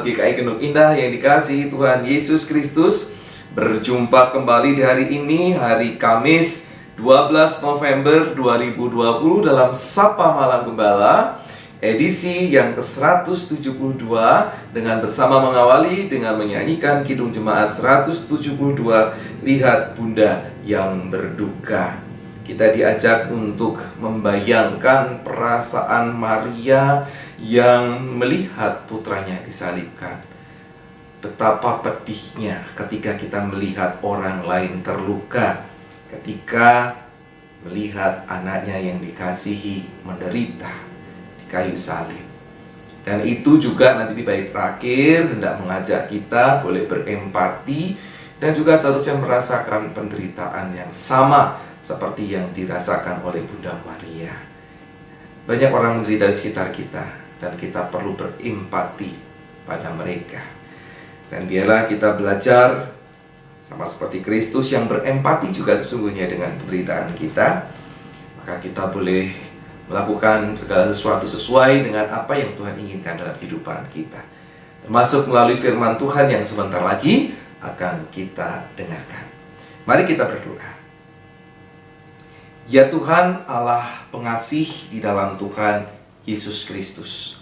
GKI Genuk Indah yang dikasihi Tuhan Yesus Kristus, berjumpa kembali di hari ini, hari Kamis 12 November 2020 dalam Sapa Malam Gembala, edisi yang ke-172, dengan bersama mengawali dengan menyanyikan Kidung Jemaat 172, Lihat Bunda yang Berduka. Kita diajak untuk membayangkan perasaan Maria yang melihat putranya disalibkan. Betapa pedihnya ketika kita melihat orang lain terluka, ketika melihat anaknya yang dikasihi menderita di kayu salib. Dan itu juga nanti di bait terakhir hendak mengajak kita boleh berempati dan juga seharusnya merasakan penderitaan yang sama seperti yang dirasakan oleh Bunda Maria. Banyak orang menderita di sekitar kita dan kita perlu berempati pada mereka. Dan biarlah kita belajar sama seperti Kristus yang berempati juga sesungguhnya dengan penderitaan kita. Maka kita boleh melakukan segala sesuatu sesuai dengan apa yang Tuhan inginkan dalam kehidupan kita, termasuk melalui firman Tuhan yang sebentar lagi akan kita dengarkan. Mari kita berdoa. Ya Tuhan Allah pengasih di dalam Tuhan Yesus Kristus,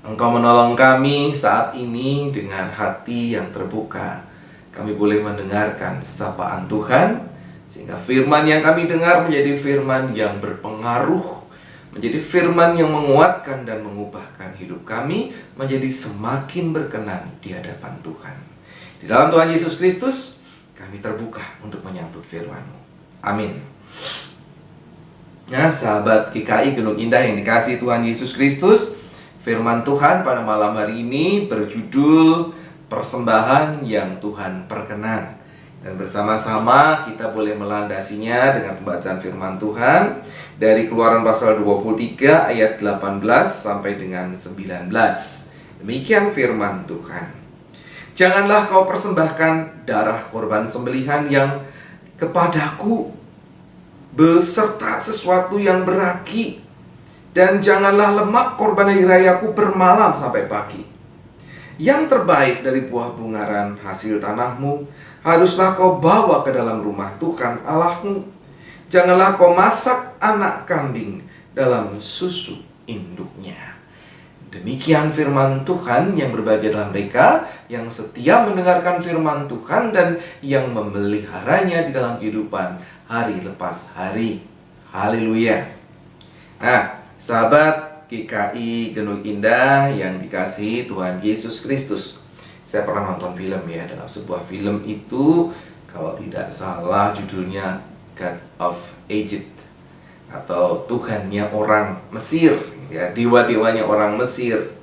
Engkau menolong kami saat ini dengan hati yang terbuka. Kami boleh mendengarkan sapaan Tuhan, sehingga firman yang kami dengar menjadi firman yang berpengaruh, menjadi firman yang menguatkan dan mengubahkan hidup kami menjadi semakin berkenan di hadapan Tuhan. Di dalam Tuhan Yesus Kristus, kami terbuka untuk menyambut firman-Mu. Amin. Nah, sahabat GKI Genuk Indah yang dikasihi Tuhan Yesus Kristus, firman Tuhan pada malam hari ini berjudul Persembahan yang Tuhan Perkenan. Dan bersama-sama kita boleh melandasinya dengan pembacaan firman Tuhan dari Keluaran pasal 23 ayat 18 sampai dengan 19. Demikian firman Tuhan. Janganlah kau persembahkan darah korban sembelihan yang kepadaku beserta sesuatu yang beraki, dan janganlah lemak korban hari rayaku bermalam sampai pagi. Yang terbaik dari buah bungaran hasil tanahmu haruslah kau bawa ke dalam rumah Tuhan Allahmu. Janganlah kau masak anak kambing dalam susu induknya. Demikian firman Tuhan yang berbahagia adalah mereka yang setia mendengarkan firman Tuhan dan yang memeliharanya di dalam kehidupan hari lepas hari. Haleluya. Nah, sahabat GKI Genuk Indah yang dikasihi Tuhan Yesus Kristus, saya pernah nonton film ya. Dalam sebuah film itu, kalau tidak salah judulnya God of Egypt, atau Tuhannya orang Mesir, ya, dewa-dewanya orang Mesir.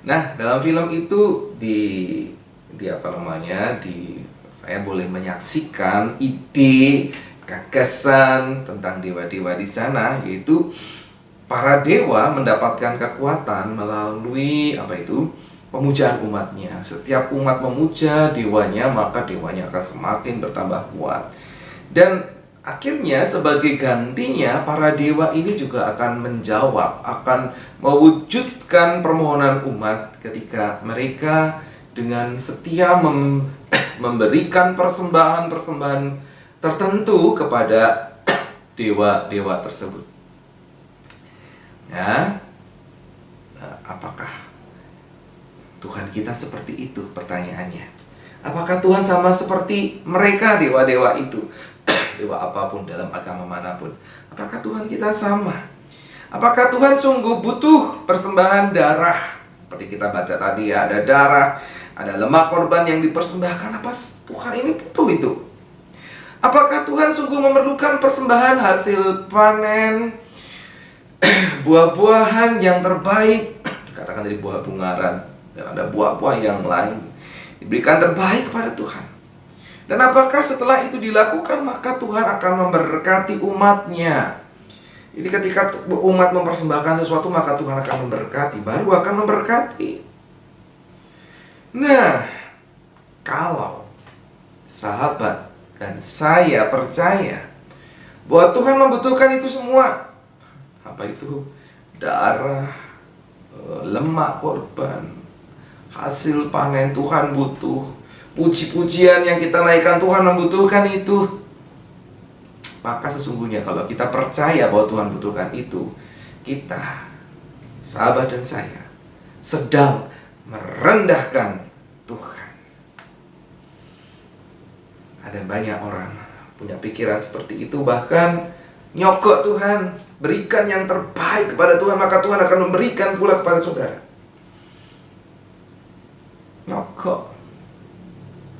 Nah, dalam film itu saya boleh menyaksikan ide, gagasan tentang dewa-dewa di sana, yaitu para dewa mendapatkan kekuatan melalui pemujaan umatnya. Setiap umat memuja dewanya, maka dewanya akan semakin bertambah kuat. Dan akhirnya sebagai gantinya, para dewa ini juga akan menjawab, akan mewujudkan permohonan umat ketika mereka dengan setia memberikan persembahan-persembahan tertentu kepada dewa-dewa tersebut. Nah, apakah Tuhan kita seperti itu? Pertanyaannya. Apakah Tuhan sama seperti mereka, dewa-dewa itu? Dewa apapun dalam agama manapun. Apakah Tuhan kita sama? Apakah Tuhan sungguh butuh persembahan darah? Seperti kita baca tadi ya, ada darah, ada lemak korban yang dipersembahkan. Apa Tuhan ini butuh itu? Apakah Tuhan sungguh memerlukan persembahan hasil panen, buah-buahan yang terbaik? Dikatakan dari buah bungaran, dan ada buah-buah yang lain diberikan terbaik kepada Tuhan. Dan apakah setelah itu dilakukan, maka Tuhan akan memberkati umatnya? Jadi ketika umat mempersembahkan sesuatu, maka Tuhan akan memberkati, baru akan memberkati. Nah, kalau sahabat dan saya percaya bahwa Tuhan membutuhkan itu semua, apa itu? Darah, lemak korban, hasil panen Tuhan butuh. Puji-pujian yang kita naikkan Tuhan membutuhkan itu. Maka sesungguhnya kalau kita percaya bahwa Tuhan butuhkan itu, kita, sahabat dan saya, sedang merendahkan Tuhan. Ada banyak orang punya pikiran seperti itu, bahkan nyokok Tuhan, berikan yang terbaik kepada Tuhan, maka Tuhan akan memberikan pula kepada saudara. Nyokok.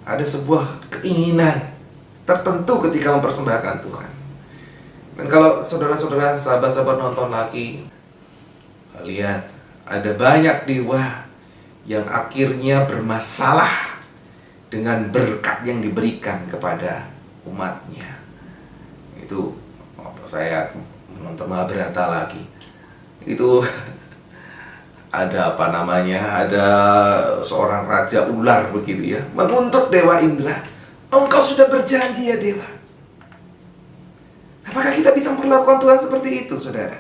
Ada sebuah keinginan tertentu ketika mempersembahkan Tuhan. Dan kalau saudara-saudara, sahabat-sahabat nonton lagi, lihat ada banyak dewa yang akhirnya bermasalah dengan berkat yang diberikan kepada umatnya. Itu waktu saya menonton Mahabharata lagi, itu ada ada seorang raja ular begitu ya, menuntut Dewa Indra, engkau sudah berjanji ya Dewa. Apakah kita bisa memperlakukan Tuhan seperti itu, saudara?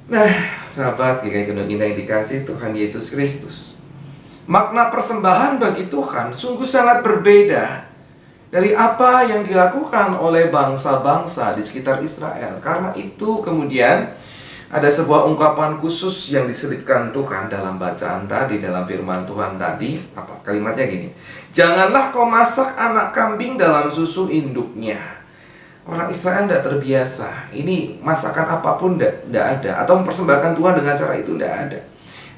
Nah, sahabat GKI Gunung Indah yang dikasihi Tuhan Yesus Kristus, makna persembahan bagi Tuhan sungguh sangat berbeda dari apa yang dilakukan oleh bangsa-bangsa di sekitar Israel. Karena itu kemudian ada sebuah ungkapan khusus yang diselipkan Tuhan dalam bacaan tadi, dalam firman Tuhan tadi. Apa kalimatnya gini? Janganlah kau masak anak kambing dalam susu induknya. Orang Israel tidak terbiasa. Ini masakan apapun tidak ada. Atau mempersembahkan Tuhan dengan cara itu tidak ada.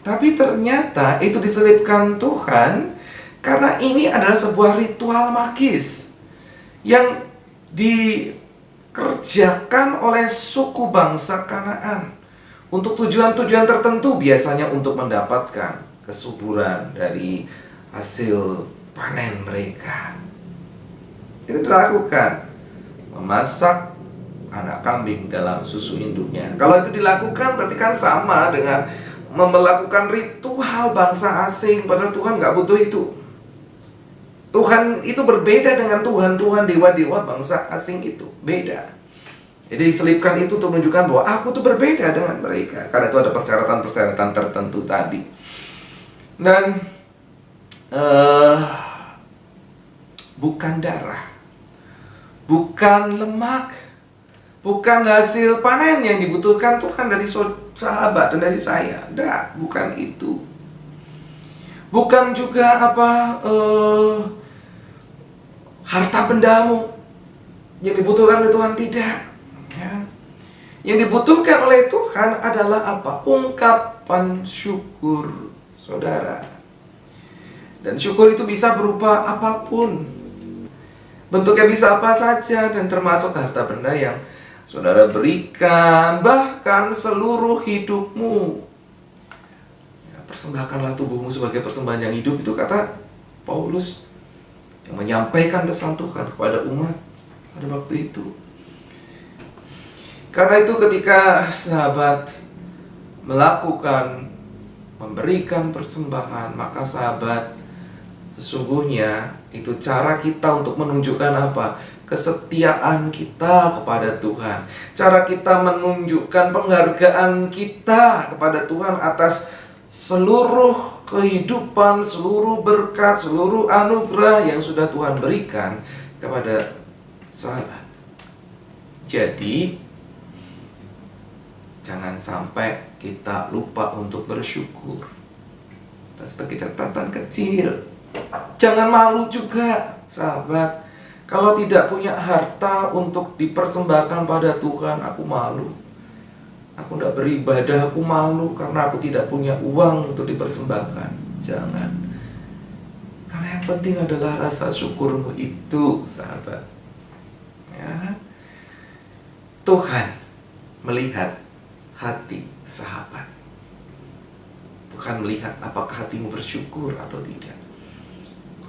Tapi ternyata itu diselipkan Tuhan karena ini adalah sebuah ritual magis yang dikerjakan oleh suku bangsa Kanaan untuk tujuan-tujuan tertentu, biasanya untuk mendapatkan kesuburan dari hasil panen mereka. Itu dilakukan, memasak anak kambing dalam susu induknya. Kalau itu dilakukan berarti kan sama dengan melakukan ritual bangsa asing, padahal Tuhan nggak butuh itu. Tuhan itu berbeda dengan Tuhan-Tuhan, dewa-dewa bangsa asing itu, beda. Jadi diselipkan itu untuk menunjukkan bahwa aku tuh berbeda dengan mereka. Karena itu ada persyaratan-persyaratan tertentu tadi. Dan bukan darah, bukan lemak, bukan hasil panen yang dibutuhkan Tuhan dari sahabat dan dari saya. Tidak, bukan itu. Bukan juga harta bendamu yang dibutuhkan oleh Tuhan, tidak. Ya. Yang dibutuhkan oleh Tuhan adalah apa? Ungkapan syukur, saudara. Dan syukur itu bisa berupa apapun. Bentuknya bisa apa saja, dan termasuk harta benda yang saudara berikan, bahkan seluruh hidupmu. Ya, persembahkanlah tubuhmu sebagai persembahan yang hidup, itu kata Paulus yang menyampaikan pesan Tuhan kepada umat pada waktu itu. Karena itu ketika sahabat memberikan persembahan, maka sahabat, sesungguhnya itu cara kita untuk menunjukkan apa? Kesetiaan kita kepada Tuhan. Cara kita menunjukkan penghargaan kita kepada Tuhan atas seluruh kehidupan, seluruh berkat, seluruh anugerah yang sudah Tuhan berikan kepada sahabat. Jadi jangan sampai kita lupa untuk bersyukur. Dan sebagai catatan kecil, jangan malu juga, sahabat. Kalau tidak punya harta untuk dipersembahkan pada Tuhan, aku malu. Aku tidak beribadah, aku malu karena aku tidak punya uang untuk dipersembahkan. Jangan. Karena yang penting adalah rasa syukurmu itu, sahabat. Ya. Tuhan melihat hati sahabat. Tuhan melihat apakah hatimu bersyukur atau tidak.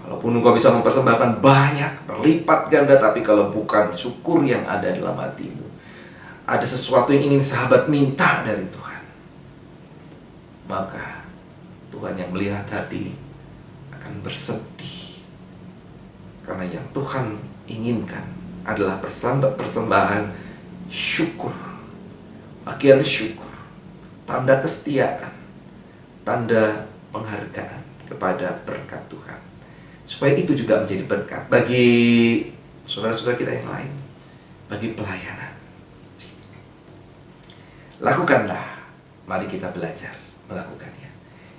Kalaupun engkau bisa mempersembahkan banyak, berlipat ganda, tapi kalau bukan syukur yang ada dalam hatimu, ada sesuatu yang ingin sahabat minta dari Tuhan, maka Tuhan yang melihat hati akan bersedih. Karena yang Tuhan inginkan adalah persembahan syukur. Bagian syukur, tanda kesetiaan, tanda penghargaan, kepada berkat Tuhan. Supaya itu juga menjadi berkat bagi saudara-saudara kita yang lain, bagi pelayanan. Lakukanlah, mari kita belajar melakukannya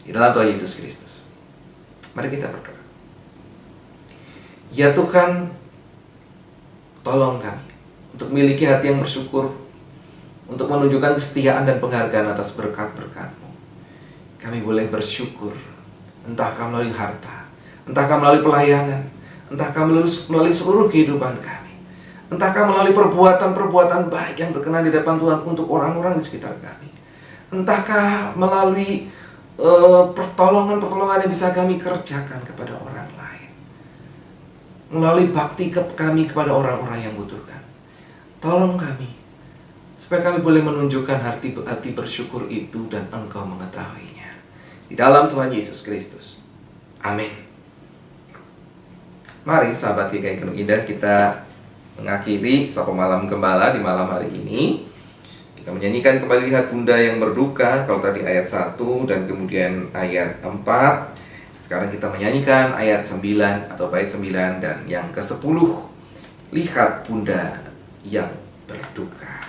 di dalam Tuhan Yesus Kristus. Mari kita berdoa. Ya Tuhan, tolong kami untuk memiliki hati yang bersyukur, untuk menunjukkan kesetiaan dan penghargaan atas berkat-berkat-Mu. Kami boleh bersyukur, entahkah melalui harta, entahkah melalui pelayanan, entahkah melalui seluruh kehidupan kami, entahkah melalui perbuatan-perbuatan baik yang berkenan di depan Tuhan untuk orang-orang di sekitar kami, entahkah melalui pertolongan-pertolongan yang bisa kami kerjakan kepada orang lain, melalui bakti kami kepada orang-orang yang butuhkan. Tolong kami, supaya kami boleh menunjukkan hati bersyukur itu dan Engkau mengetahuinya. Di dalam Tuhan Yesus Kristus. Amin. Mari sahabat GKI Gunung Indah, kita mengakhiri Sapa Malam Gembala di malam hari ini. Kita menyanyikan kembali Lihat Bunda yang Berduka. Kalau tadi ayat 1 dan kemudian ayat 4. Sekarang kita menyanyikan ayat 9 atau bait 9 dan yang ke-10. Lihat Bunda yang Berduka.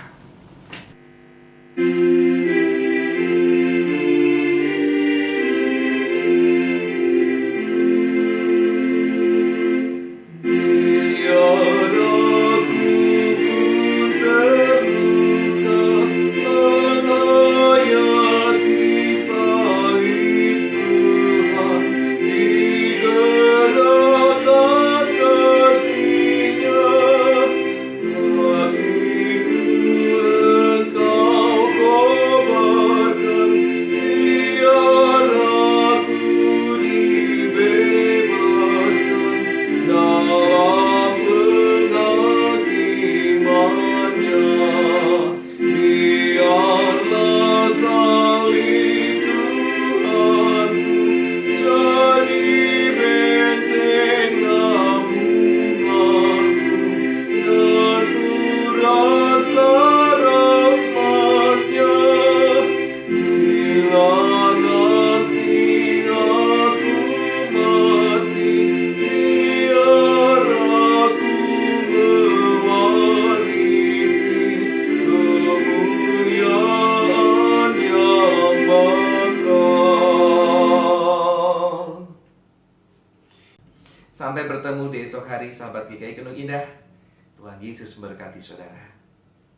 Sampai bertemu di esok hari, sahabat GKI Gunung Indah. Tuhan Yesus memberkati saudara.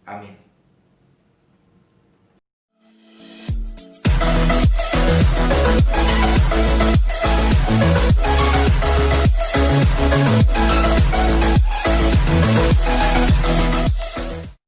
Amin.